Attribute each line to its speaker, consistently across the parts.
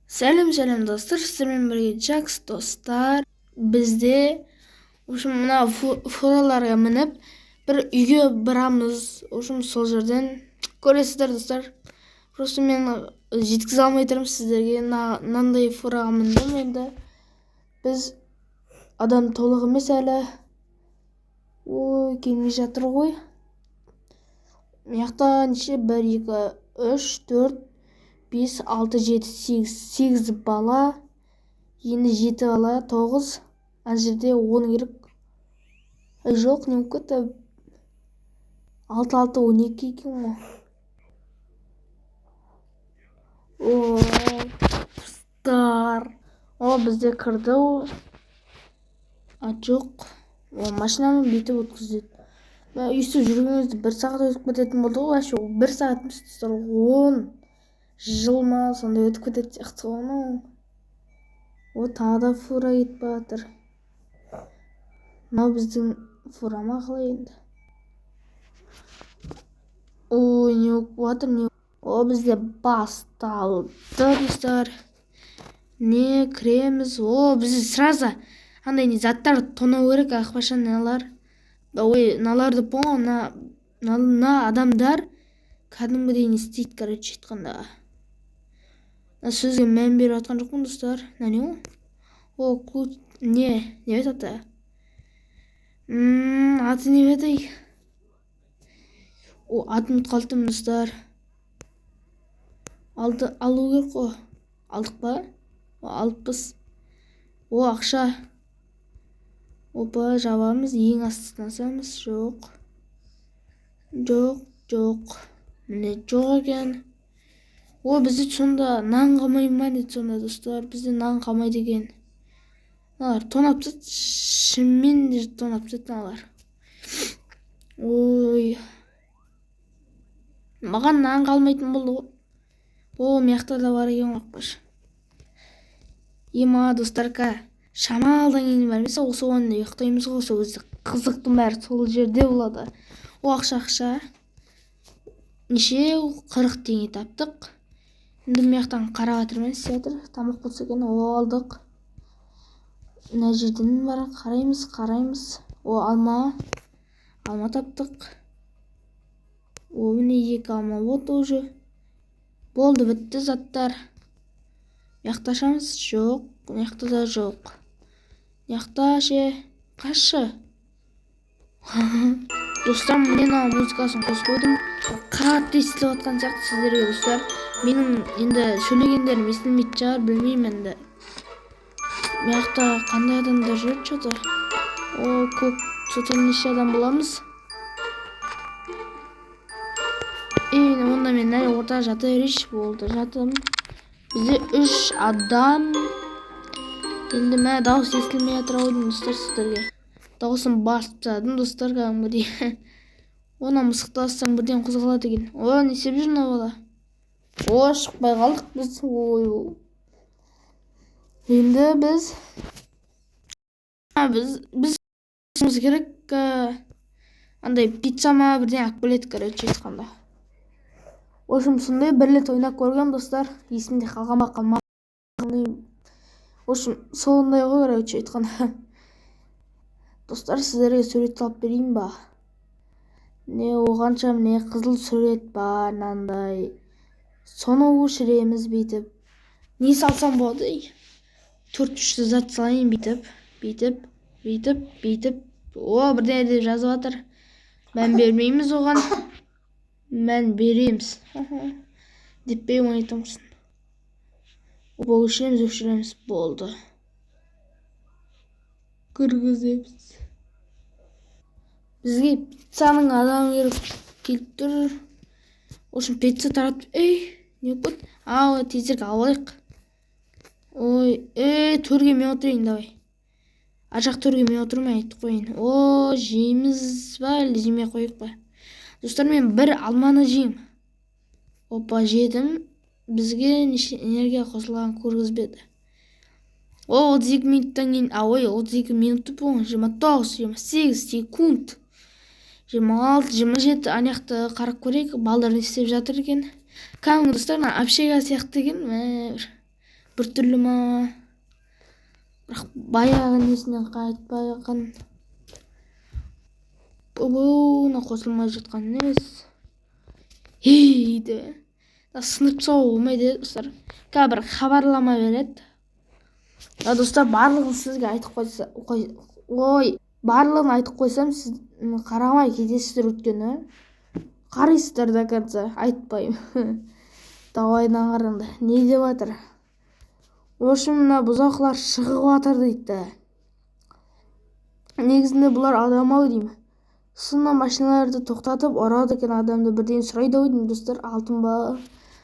Speaker 1: Сәлем достар, сіздермен бірге Джакс достар. Бізде мына фураларға мініп бір үйге барамыз. Сол жерден көресіздер достар. Просто мен жеткізе алмай тұрмын сіздерге. Мынандай фураға міндім енді. Біз адам толық емес әлі. Келмей жатыр ғой. Мияқта неше 1, 2, 3, 4, 5, 6, 7, 8 бала, енді 7 бала, 9, ана жерде 10 керек. Жоқ, не болып кетті? 6, 12 екен ғой. Достар. Бізде кірді ғой. Жоқ. Машинаны бүйтіп өткізеді. Үйсіп жүргеніңізді 1 сағат өтіп кететін болды ғой. 1 сағат емес достар, 10 жыл ма сондай өтіп кететін сияқты ғой. Тағы да фура кетіп жатыр. Мынау біздің фура ма қалай енді? Не болып жатыр? Бізде басталды достар. Не кіреміз? Бізде сразу андай заттар тонау керек, ақпашан наларды поң, адамдар кәдімгідей не істейді, короче айтқанда. Сөзге мән беріп жатқан жоқпын достар. Ключ не айтады? Аты не еді? Атын ұмытып қалдым достар. Алу керек қой. Алдық па? Алыппыз. Ақша. Жабамыз, ең астына асамыз. Жоқ. Міне жоқ екен. Бізде сонда нан қалмай ма деді сонда достар. Бізде нан қалмайды екен. Налар тонап тұт. Шынымен де тонап тұт налар. Маған нан қалмайтын болды ғой. Мияқта да бар екен қақпаш. Ема достарка. Шамалдан кейін бармаса осы ойында ұйықтаймыз ғой. Осы өзі қызықтың бәрі сол жерде болады. Ақша. Неше 40 теңге таптық. Енді мияқтан қарап жатырмын, істеп жатыр. Тамақ болса екен, алдық. Мына жерден бар, қараймыз. Алма таптық. Міне 2 алма болды уже. Болды, бітті заттар. Мияқта ашамыз? Жоқ, мияқта да жоқ. Мияқта қашы. Достар, мен музыкасын қосып қойдым. Қатты естіліп жатқан сияқты сіздерге достар. Менің енді сөйлегендерім естілмейтін шығар, білмеймін енді. Мияқта қандай адамдар жүр что-то? Көп, что-то неше адам боламыз. Онда мен әлі орта жата берейінші, болды, жатым. Бізде 3 адам. Енді мә дауыс естілмей жатыр ғой достар сіздерге. Дауысын басып тастадым достар, кәдімгідей. Оны мысықты ассаң бірден қозғалады екен. Не істеп жүр мына бала? Шықпай қалдық біз. Енді біз керек андай пицца ма бірден алып келеді, короче айтқанда. Сондай бір рет ойнап көрген достар. Есімде қалған ба қалмаған. Сондай ғой, короче айтқанда. Достар, сіздерге сурет алып берейін ба? Не оғанша міне қызыл сурет бар, нандай. Соны өшіреміз бейтіп. Не салсам болады? 4-3 зат салайын бейтіп. Бірден деп жазып жатыр. Мән бермейміз оған. Мән береміз. Деп бей ойнайтымсын. Өшіреміз болды. Кіргіземіз. Бізге пиццаның адамы келіп тұр. Пицца таратып. Не көп? Тезірге алайық. Төрге мен отырайын, давай. Ажақ төрге мен отырмай айтып қойын. Жейміз ба, әлі жемей қойық па? Достар, мен бір алманы жейм. Жедім. Бізге энергия қосылған көргізбеді. 32 минуттан кейін, 32 минутты болған, 29, 28 секунд, 26, 27 аяқты қарап көрейік, балдар не істеп жатыр екен. Кәдімгі достар, общага сияқты екен. біртүрлі ма, бірақ баяғы несінен қайтпаған. Бұна қосылмай жатқан емес. Дейді. Сынып соғу болмайды достар. Бір хабарлама береді. Достар, барлығын сізге айтып барлығын айтып қойсам, сіз қарамай кетесіздер өткені. Қарайсыздар да конца, айтпаймын. Давайдан қараңда, не деп жатыр? Мына бұзақылар шығып жатыр дейді. Негізінде бұлар адам-ау деймін. Сонда машиналарды тоқтатып, ұрады екен адамды, бірден сұрайды ау деймін достар. Алтын ба?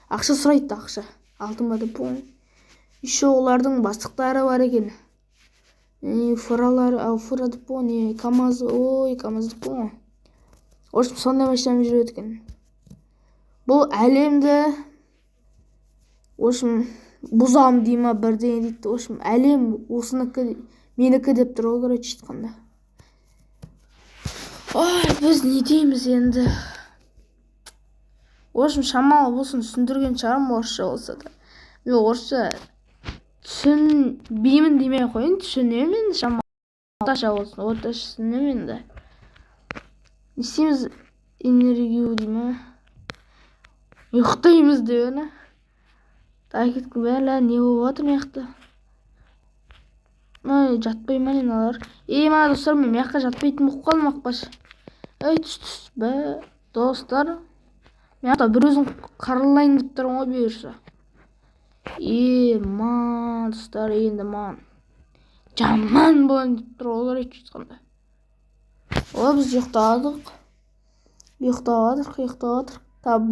Speaker 1: Ақша сұрайды, ақша. Алтын ба деп қойын. Еще олардың бастықтары бар екен. Фура деп қойын. КамАЗ деп қойын. Сондай машинамен жүреді екен. Бұл әлемді бұзам дейма бірден дейді. Әлем осыныкі, менікі деп тұр ғой, короче айтқанда. Біз не дейміз енді? Шамалы болсын, түсіндірген шығарым орысша болса да. Мен орысша түсінбеймін демей қойын, түсінемін, шамалы орташа болсын, орташа түсінемін де. Не істейміз? Энергию деймі? Ұйықтаймыз деймі? Тәкеткі бәлі, не болып отыр меқті? Жатпай ма алар? Ма достар, мен меққа жатпайтын бұқ қалмақ баш. Түс, бә, достар. Меқта бір өзің қарылайын деп тұрың ғой бүйірсі. Ма, достар, енді маған жаман болайын деп тұр олар етшетқанда. Біз ұйықтавадық.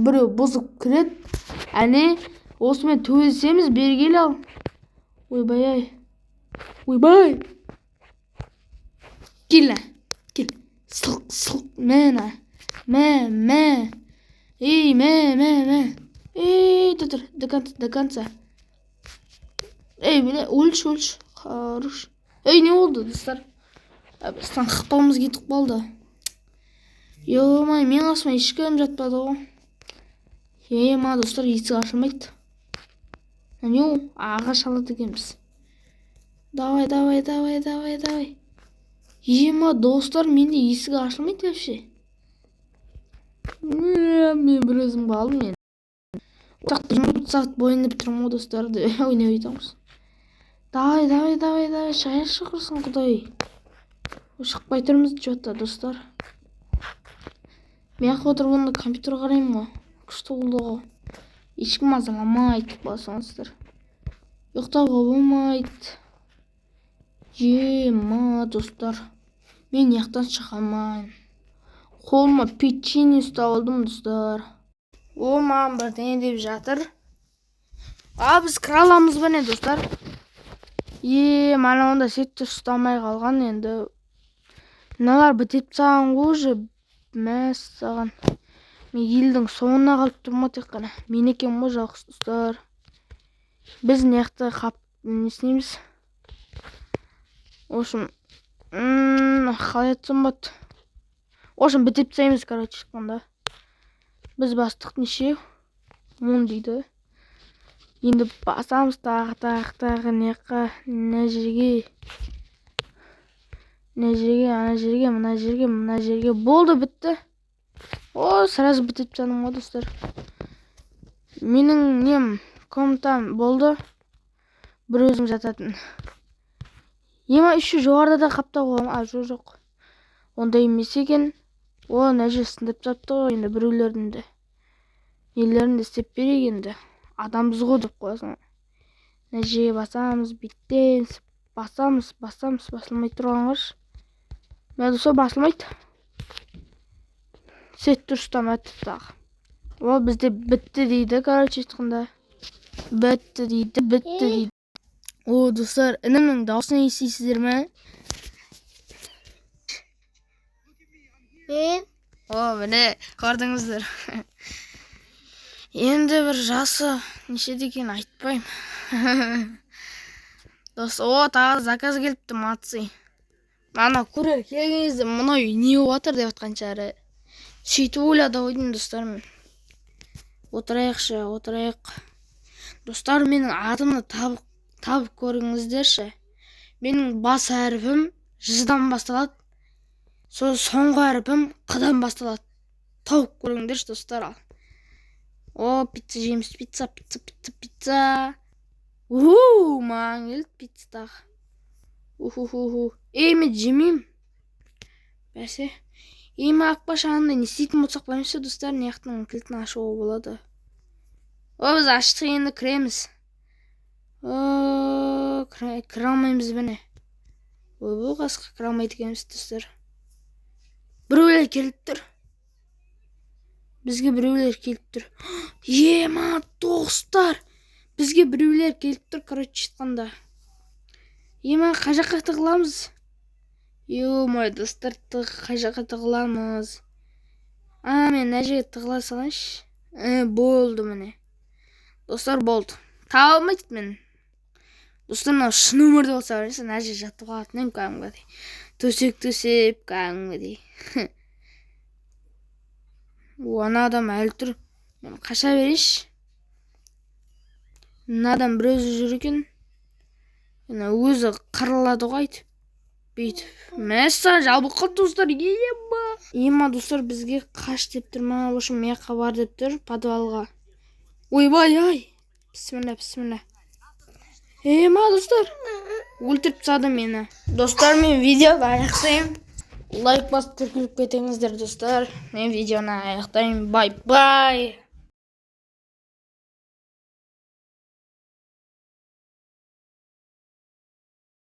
Speaker 1: Біреу бұзып кіреді. Әне, осымен төзесеміз бергелі ал. Ойбай. Кел. Сылқ. Мә. До конца. Бля, өлш. Хорош. Не oldu достар? Біздің қақпамыз кетіп қалды. Мен қасыма ешкім жатпады ғой. Ма достар, есік ашылмайды. Ағаш алады екенбіз. Давай. Ма достар, менде есік ашылмайды вообще. Мен бір өзім қалдым. 20 сағат бойын деп тұрмын ғой достар, ойнап айтамыз. Давай, шайын шықырсын құдай. Шықпай тұрмыз жоқта достар. Мен отырып онда компьютер қараймын ғой. Күшті болды ғой. Ешкім мазаламайды басыңыздар. Ұйықтауға болмайды. Ма достар. Мен яқтан шыға алмайын. Қолыма печенье ұстап алдым достар. Маған бірдеңе деп жатыр. Біз кіре аламыз ба не достар? Мана онда сетті ұстамай қалған енді. Мыналар бітеп саған ғой, мәссаған. Мен елдің соңына қалып тұрма тек қана. Мен екен ғой жалғыз достар. Біз неқті несінеміз? Қалай айтсам бат. Бітеп тсаймыз, короче, шыққанда. Біз бастық неше? 10 дейді. Енді басамыз тағы неқа, мына жерге, мына жерге. Болды, бітті. Сразу бітіп жаным ғой достар. Менің комнатам болды. Бір өзім жататын. Үші жоғарда да қапта қоғам. Жоқ. Онда емес екен. Нәже сындып жатты ғой, енді біреулердің де. Нелерін де істеп берек енді. Адамбыз ғой деп қоясың. Нәжеге басамыз, биттен басамыз, басылмай тұрған қыш. Мен сол басылмайды. Сет дұрыстамады тағы. Бізде бітті дейді, короче айтқанда. Бітті дейді. Достар, інімнің дауысын естисіздер ме? Міне, көрдіңіздер. Енді бір жасы неше деген айтпайым. Достар, тағы заказ келіпті, матсы. Мана көрер келгенізде мұнау не отыр деп атқан шары. Сөйтіп ойлады ойдың достарым. Отырайық. Достар, менің атымды табып көріңіздерші. Менің бас әріпім ждан басталады. Сол соңғы әріпім қыдан басталады. Тауып көріңдерші достар. О, пицца жейміз. Пицца. Маған келді пицца тағы. Мен жемеймін. Бәсе. Ақбаш ағында не істейтін болсақ білмесе достар, неяқтың кілтін ашуға болады. Біз аштық, енді кіреміз. Кіре алмаймыз біне. Бұл қасқа кіре алмайды екенбіз достар. Біреулер келіп тұр. Бізге біреулер келіп тұр. Достар. Бізге біреулер келіп тұр, короче айтқанда. Қай жаққа тығыламыз? Мой достар, қай жаққа тығыламыз? Мен мына жерге тығыла салайыншы. Болды міне. Достар, болды. Таба алмайды мен. Достар, мынау шын өмірде болса бересің, мына жерге жатып қалатын кәдімгідей. Төсек төсеп кәдімгідей. Ана адам әлі тұр. Мен қаша берейінші. Мына адам бір өзі жүр екен. Өзі қырылады ғой айтып. Бүйтіп. Мәссаған жабылып қалды достар. Достар, бізге қаш деп тұр. Мынаошым мияққа бар деп тұр подвалға. Ойбай. Бісміллә. Достар. Өлтіріп тастады мені. Достар, мен видеоны аяқтаймын. Лайк басып тіркеліп кетіңіздер достар. Мен видеоны аяқтаймын. Бай.